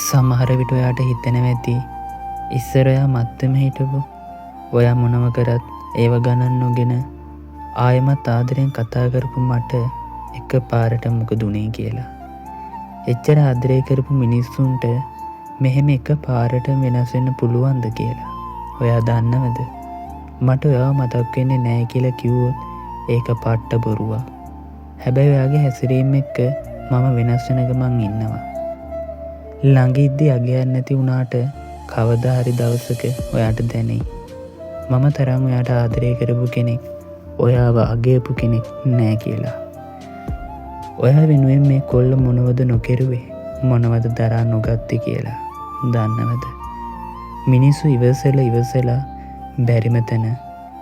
සමහර විට ඔයාට හිතෙනවා ඇති ඉස්සර ඔයා මත්තම හිටපු ඔයා මොනව කරත් ඒව ගණන් නොගෙන ආයෙමත් ආදරෙන් කතා කරපු මට එක පාරට මොකද උනේ කියලා. එච්චර ආදරය කරපු මිනිස්සුන්ට මෙහෙම එක පාරට වෙනස් වෙන්න පුළුවන්ද කියලා. ඔයා දන්නවද? මට ඔයාව මතක් වෙන්නේ නැහැ කියලා කිව්වොත් ඒක පට්ට බොරුවක්. හැබැයි ඔයාගේ හැසිරීම එක්ක මම වෙනස් වෙන ගමන් ඉන්නවා. ළඟ ඉද්දි අගයක් නැති වුණාට කවදා හරි දවසක ඔයාට දැනෙයි මම තරම් ඔයාට ආදරය කරපු කෙනෙක් ඔයාව අගයපු කෙනෙක් නෑ කියලා. ඔයා වෙනුවෙන් මේ කොල්ල මොනවද නොකෙරුවේ, මොනවද දරා නොගත්තේ කියලා දන්නවද? මිනිස්සු ඉවසලා බැරිම තැන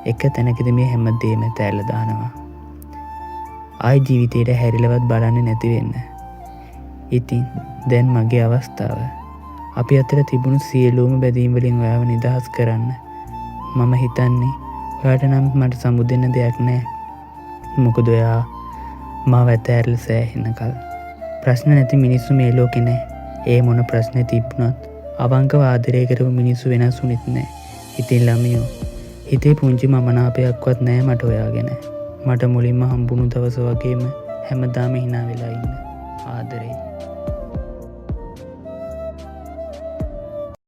එක තැනකදී මේ හැමදේම තැල්ල දානවා. ආයි ජීවිතේට හැරිලවත් බලන්නේ නැති වෙන්න. ඉතින් දැන් මගේ අවස්ථාව. අපි අතර තිබුණු සියලුම බැඳීම් වලින් ඔයාව නිදහස් කරන්න. මම හිතන්නේ ඔයාට නම් මට සමුදෙන්න දෙයක් නැහැ. මොකද ඔයා මාව ඇතෑරලා සෑහෙන කල්. ප්‍රශ්න නැති මිනිස්සු මේ ලෝකේ නැහැ. ඒ මොන ප්‍රශ්නේ තිබුණත් අවංකව ආදරය කරපු මිනිස්සු වෙනස් වුණෙත් නැහැ. ඉතින් ළමයෝ හිතේ පුංචි මමනාපයක්වත් නැහැ මට ඔයා ගැන. මට මුලින්ම හම්බුණු දවස වගේම හැමදාම hina වෙලා ඉන්න ආදරේ.